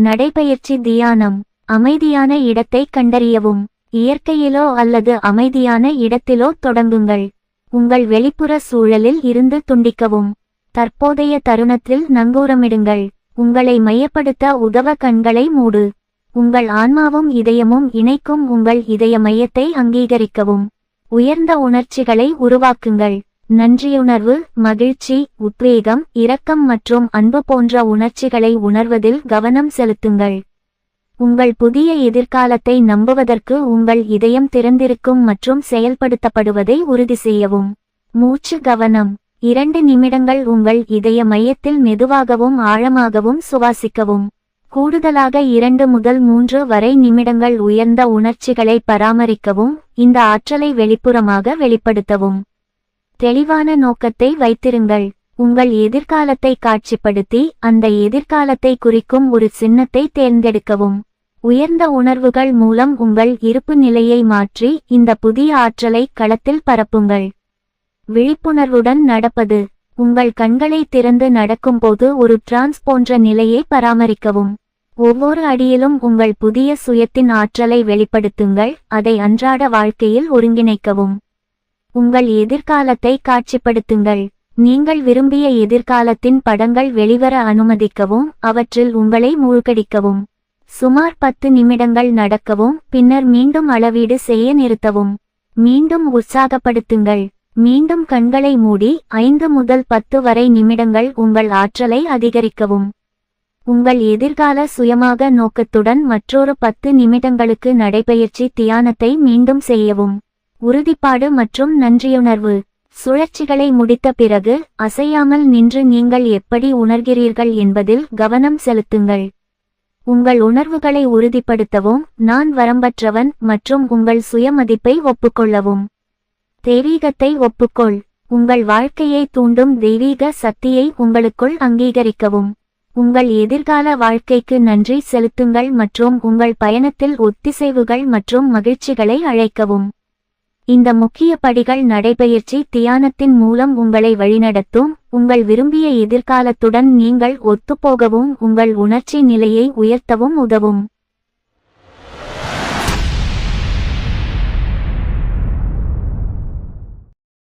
நடைபயிற்சி தியானம். அமைதியான இடத்தை கண்டறியவும். இயற்கையிலோ அல்லது அமைதியான இடத்திலோ தொடங்குங்கள். உங்கள் வெளிப்புற சூழலில் இருந்து துண்டிக்கவும். தற்போதைய தருணத்தில் நங்கூரமிடுங்கள். உங்களை மையப்படுத்த உதவ கண்களை மூடு. உங்கள் ஆன்மாவும் இதயமும் இணைக்கும் உங்கள் இதய மையத்தை அங்கீகரிக்கவும். உயர்ந்த உணர்ச்சிகளை உருவாக்குங்கள். நன்றியுணர்வு, மகிழ்ச்சி, உத்வேகம், இரக்கம் மற்றும் அன்பு போன்ற உணர்ச்சிகளை உணர்வதில் கவனம் செலுத்துங்கள். உங்கள் புதிய எதிர்காலத்தை நம்புவதற்கு உங்கள் இதயம் திறந்திருக்கும் மற்றும் செயல்படுத்தப்படுவதை உறுதி செய்யவும். மூச்சு கவனம். 2 நிமிடங்கள் உங்கள் இதய மையத்தில் மெதுவாகவும் ஆழமாகவும் சுவாசிக்கவும். கூடுதலாக 2 முதல் 3 வரை நிமிடங்கள் உயர்ந்த உணர்ச்சிகளை பராமரிக்கவும். இந்த ஆற்றலை வெளிப்புறமாக வெளிப்படுத்தவும். தெளிவான நோக்கத்தை வைத்திருங்கள். உங்கள் எதிர்காலத்தை காட்சிப்படுத்தி அந்த எதிர்காலத்தை குறிக்கும் ஒரு சின்னத்தை தேர்ந்தெடுக்கவும். உயர்ந்த உணர்வுகள் மூலம் உங்கள் இருப்பு நிலையை மாற்றி இந்த புதிய ஆற்றலை களத்தில் பரப்புங்கள். விழிப்புணர்வுடன் நடப்பது. உங்கள் கண்களை திறந்து நடக்கும்போது ஒரு டிரான்ஸ் போன்ற நிலையை பராமரிக்கவும். ஒவ்வொரு அடியிலும் உங்கள் புதிய சுயத்தின் ஆற்றலை வெளிப்படுத்துங்கள். அதை அன்றாட வாழ்க்கையில் ஒருங்கிணைக்கவும். உங்கள் எதிர்காலத்தை காட்சிப்படுத்துங்கள். நீங்கள் விரும்பிய எதிர்காலத்தின் படங்கள் வெளிவர அனுமதிக்கவும். அவற்றில் உங்களை மூழ்கடிக்கவும். சுமார் 10 நிமிடங்கள் நடக்கவும். பின்னர் மீண்டும் அளவீடு செய்ய நிறுத்தவும். மீண்டும் உற்சாகப்படுத்துங்கள். மீண்டும் கண்களை மூடி 5 முதல் 10 வரை நிமிடங்கள் உங்கள் ஆற்றலை அதிகரிக்கவும். உங்கள் எதிர்கால சுயமாக நோக்கத்துடன் மற்றொரு 10 நிமிடங்களுக்கு நடைபயிற்சி தியானத்தை மீண்டும் செய்யவும். உறுதிப்பாடு மற்றும் நன்றியுணர்வு. சுழற்சிகளை முடித்த பிறகு அசையாமல் நின்று நீங்கள் எப்படி உணர்கிறீர்கள் என்பதில் கவனம் செலுத்துங்கள். உங்கள் உணர்வுகளை உறுதிப்படுத்தவும். நான் வரம்பற்றவன் மற்றும் உங்கள் சுயமதிப்பை ஒப்புக்கொள்ளவும். தெய்வீகத்தை ஒப்புக்கொள். உங்கள் வாழ்க்கையை தூண்டும் தெய்வீக சக்தியை உங்களுக்குள் அங்கீகரிக்கவும். உங்கள் எதிர்கால வாழ்க்கைக்கு நன்றி செலுத்துங்கள் மற்றும் உங்கள் பயணத்தில் ஒத்திசைவுகள் மற்றும் மகிழ்ச்சிகளை அழைக்கவும். இந்த முக்கிய படிகள் நடைபயிற்சி தியானத்தின் மூலம் உங்களை வழிநடத்தும். உங்கள் விரும்பிய எதிர்காலத்துடன் நீங்கள் ஒத்துப்போகவும் உங்கள் உணர்ச்சி நிலையை உயர்த்தவும் உதவும்.